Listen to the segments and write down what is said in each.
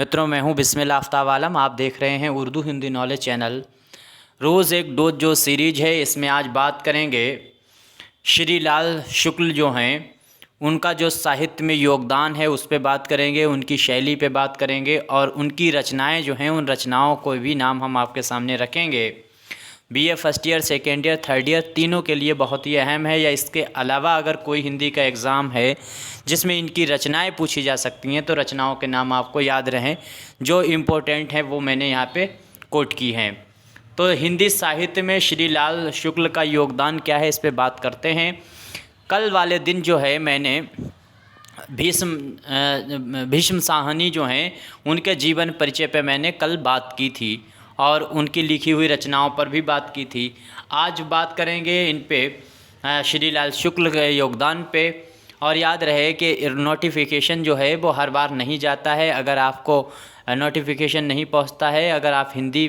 मित्रों, मैं हूं बिस्मिल्लाह आफ्ताब आलम। आप देख रहे हैं उर्दू हिंदी नॉलेज चैनल। रोज़ एक डोज जो सीरीज है, इसमें आज बात करेंगे श्री लाल शुक्ल जो हैं, उनका जो साहित्य में योगदान है उस पे बात करेंगे, उनकी शैली पे बात करेंगे और उनकी रचनाएं जो हैं उन रचनाओं को भी नाम हम आपके सामने रखेंगे। BA first year, second year, third year तीनों के लिए बहुत ही अहम है। या इसके अलावा अगर कोई हिंदी का एग्ज़ाम है जिसमें इनकी रचनाएं पूछी जा सकती हैं तो रचनाओं के नाम आपको याद रहें। जो इम्पोर्टेंट है वो मैंने यहाँ पे कोट की हैं। तो हिंदी साहित्य में श्री लाल शुक्ल का योगदान क्या है, इस पे बात करते हैं। कल वाले दिन जो है मैंने भीष्म साहनी जो हैं उनके जीवन परिचय पे मैंने कल बात की थी और उनकी लिखी हुई रचनाओं पर भी बात की थी। आज बात करेंगे इन पे श्री लाल शुक्ल के योगदान पे। और याद रहे कि नोटिफिकेशन जो है वो हर बार नहीं जाता है। अगर आपको नोटिफिकेशन नहीं पहुंचता है, अगर आप हिंदी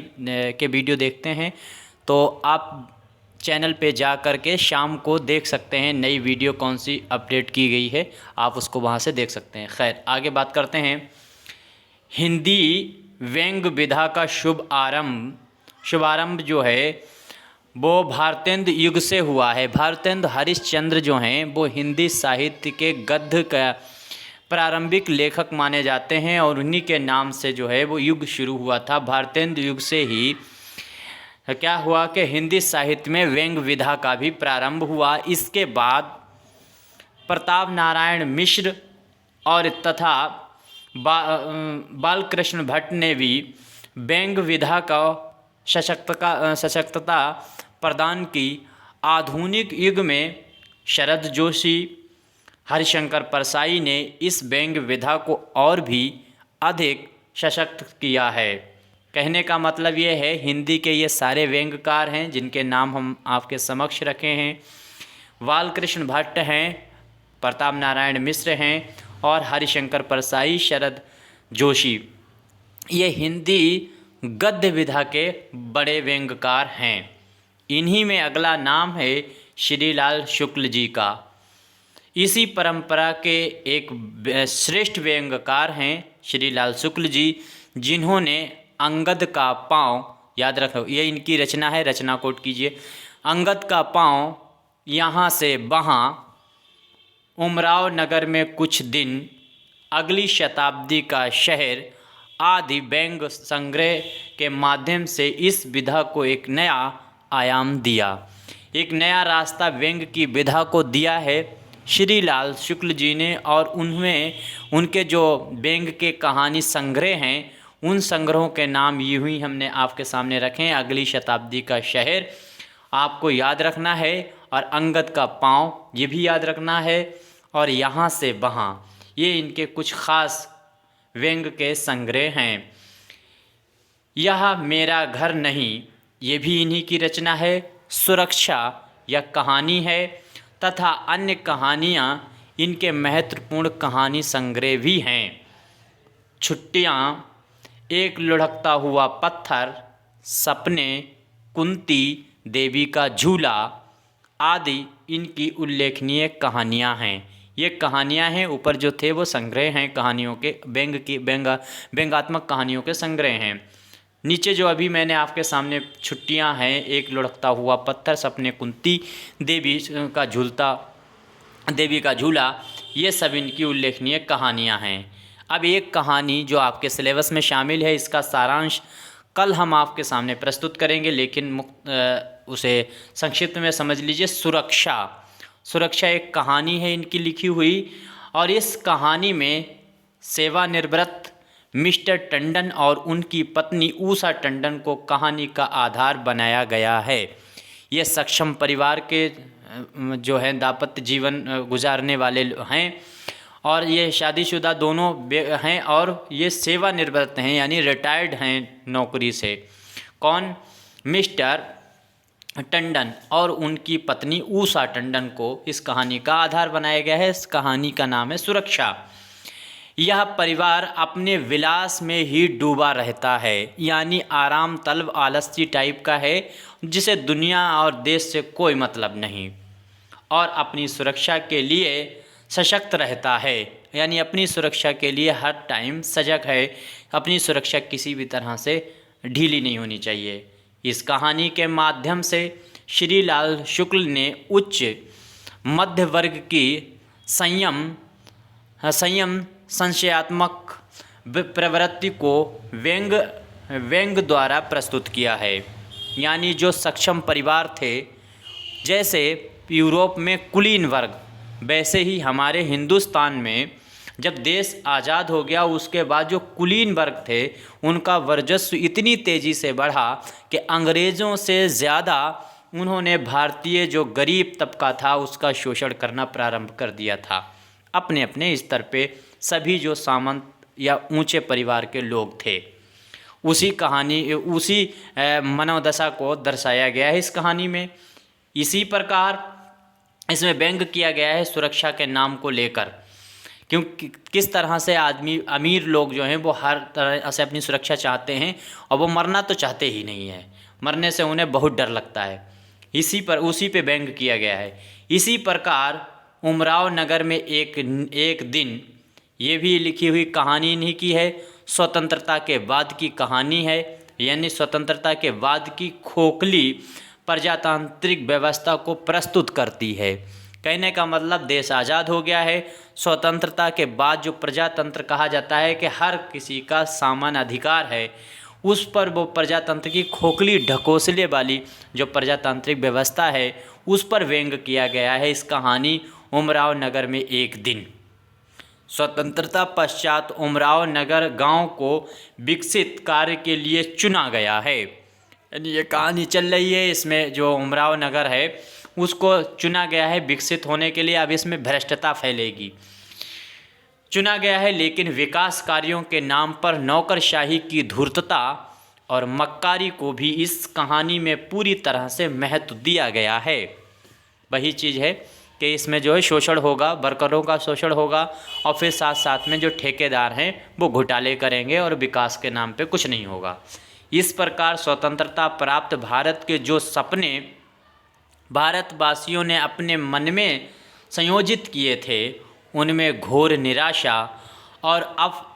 के वीडियो देखते हैं तो आप चैनल पे जा कर के शाम को देख सकते हैं नई वीडियो कौन सी अपडेट की गई है, आप उसको वहाँ से देख सकते हैं। खैर, आगे बात करते हैं। हिंदी व्यंग्य विधा का शुभारंभ जो है वो भारतेंदु युग से हुआ है। भारतेंदु हरिश्चंद्र जो हैं वो हिंदी साहित्य के गद्य का प्रारंभिक लेखक माने जाते हैं और उन्हीं के नाम से जो है वो युग शुरू हुआ था। भारतेंदु युग से ही क्या हुआ कि हिंदी साहित्य में व्यंग्य विधा का भी प्रारंभ हुआ। इसके बाद प्रताप नारायण मिश्र और तथा बालकृष्ण भट्ट ने भी व्यंग्य विधा का सशक्तता प्रदान की। आधुनिक युग में शरद जोशी, हरिशंकर परसाई ने इस व्यंग्य विधा को और भी अधिक सशक्त किया है। कहने का मतलब ये है, हिंदी के ये सारे व्यंग्यकार हैं जिनके नाम हम आपके समक्ष रखे हैं। बालकृष्ण भट्ट हैं, प्रताप नारायण मिश्र हैं और हरिशंकर परसाई, शरद जोशी, ये हिंदी गद्य विधा के बड़े व्यंग्यकार हैं। इन्हीं में अगला नाम है श्री लाल शुक्ल जी का। इसी परंपरा के एक श्रेष्ठ व्यंग्यकार हैं श्री लाल शुक्ल जी, जिन्होंने अंगद का पाँव, याद रखो ये इनकी रचना है, रचना कोट कीजिए। अंगद का पाँव यहाँ से वहाँ, उमराव नगर में कुछ दिन, अगली शताब्दी का शहर आदि व्यंग्य संग्रह के माध्यम से इस विधा को एक नया आयाम दिया। एक नया रास्ता व्यंग्य की विधा को दिया है श्री लाल शुक्ल जी ने। और उनमें उनके जो व्यंग्य के कहानी संग्रह हैं उन संग्रहों के नाम यूँ ही हमने आपके सामने रखे हैं। अगली शताब्दी का शहर आपको याद रखना है, और अंगद का पाँव ये भी याद रखना है, और यहाँ से वहाँ, ये इनके कुछ खास व्यंग्य के संग्रह हैं। यह मेरा घर नहीं, ये भी इन्हीं की रचना है। सुरक्षा यह कहानी है, तथा अन्य कहानियाँ इनके महत्वपूर्ण कहानी संग्रह भी हैं। छुट्टियाँ, एक लुढ़कता हुआ पत्थर, सपने, कुंती देवी का झूला आदि इनकी उल्लेखनीय कहानियाँ हैं। ये कहानियाँ हैं, ऊपर जो थे वो संग्रह हैं कहानियों के, व्यंग्यात्मक कहानियों के संग्रह हैं। नीचे जो अभी मैंने आपके सामने छुट्टियाँ हैं, एक लुढ़कता हुआ पत्थर, सपने, कुंती देवी का झूला, ये सब इनकी उल्लेखनीय कहानियाँ हैं। अब एक कहानी जो आपके सिलेबस में शामिल है, इसका सारांश कल हम आपके सामने प्रस्तुत करेंगे, लेकिन उसे संक्षिप्त में समझ लीजिए। सुरक्षा एक कहानी है इनकी लिखी हुई, और इस कहानी में सेवानिवृत्त मिस्टर टंडन और उनकी पत्नी ऊषा टंडन को कहानी का आधार बनाया गया है। ये सक्षम परिवार के जो है दाम्पत्य जीवन गुजारने वाले हैं, और ये शादीशुदा दोनों हैं, और ये सेवानिवृत्त हैं यानी रिटायर्ड हैं नौकरी से। कौन? मिस्टर टंडन और उनकी पत्नी ऊषा टंडन को इस कहानी का आधार बनाया गया है। इस कहानी का नाम है सुरक्षा। यह परिवार अपने विलास में ही डूबा रहता है, यानी आराम तलब आलसी टाइप का है, जिसे दुनिया और देश से कोई मतलब नहीं, और अपनी सुरक्षा के लिए सशक्त रहता है। यानी अपनी सुरक्षा के लिए हर टाइम सजग है। अपनी सुरक्षा किसी भी तरह से ढीली नहीं होनी चाहिए। इस कहानी के माध्यम से श्रीलाल शुक्ल ने उच्च मध्य वर्ग की संयम संशयात्मक प्रवृत्ति को व्यंग द्वारा प्रस्तुत किया है। यानी जो सक्षम परिवार थे, जैसे यूरोप में कुलीन वर्ग, वैसे ही हमारे हिंदुस्तान में जब देश आज़ाद हो गया उसके बाद जो कुलीन वर्ग थे उनका वर्चस्व इतनी तेज़ी से बढ़ा कि अंग्रेज़ों से ज़्यादा उन्होंने भारतीय जो गरीब तबका था उसका शोषण करना प्रारंभ कर दिया था। अपने अपने स्तर पे सभी जो सामंत या ऊंचे परिवार के लोग थे, उसी मनोदशा को दर्शाया गया है इस कहानी में। इसी प्रकार इसमें व्यंग किया गया है सुरक्षा के नाम को लेकर, क्योंकि किस तरह से अमीर लोग जो हैं वो हर तरह से अपनी सुरक्षा चाहते हैं और वो मरना तो चाहते ही नहीं है, मरने से उन्हें बहुत डर लगता है। उसी पे व्यंग किया गया है। इसी प्रकार उमराव नगर में एक दिन, ये भी लिखी हुई कहानी नहीं की है, स्वतंत्रता के बाद की कहानी है। यानी स्वतंत्रता के बाद की खोखली प्रजातांत्रिक व्यवस्था को प्रस्तुत करती है। कहने का मतलब देश आज़ाद हो गया है, स्वतंत्रता के बाद जो प्रजातंत्र कहा जाता है कि हर किसी का समान अधिकार है, उस पर वो प्रजातंत्र की खोखली ढकोसले वाली जो प्रजातांत्रिक व्यवस्था है उस पर व्यंग किया गया है इस कहानी उमराव नगर में एक दिन। स्वतंत्रता पश्चात उमराव नगर गांव को विकसित कार्य के लिए चुना गया है। यानी ये कहानी चल रही है, इसमें जो उमराव नगर है उसको चुना गया है विकसित होने के लिए। अब इसमें भ्रष्टता फैलेगी, चुना गया है, लेकिन विकास कार्यों के नाम पर नौकरशाही की धूर्तता और मक्कारी को भी इस कहानी में पूरी तरह से महत्व दिया गया है। वही चीज़ है कि इसमें जो है शोषण होगा, वर्करों का शोषण होगा और फिर साथ साथ में जो ठेकेदार हैं वो घोटाले करेंगे और विकास के नाम पे कुछ नहीं होगा। इस प्रकार स्वतंत्रता प्राप्त भारत के जो सपने भारतवासियों ने अपने मन में संयोजित किए थे, उनमें घोर निराशा और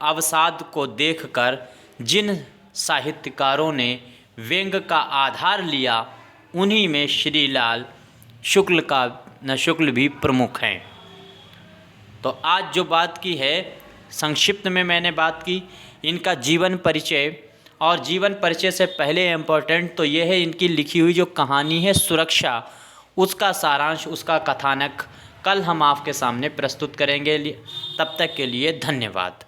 अवसाद को देखकर जिन साहित्यकारों ने व्यंग का आधार लिया, उन्हीं में श्रीलाल शुक्ल भी प्रमुख हैं। तो आज जो बात की है, संक्षिप्त में मैंने बात की इनका जीवन परिचय, और जीवन परिचय से पहले इम्पोर्टेंट तो ये है इनकी लिखी हुई जो कहानी है सुरक्षा, उसका सारांश, उसका कथानक कल हम आपके सामने प्रस्तुत करेंगे। तब तक के लिए धन्यवाद।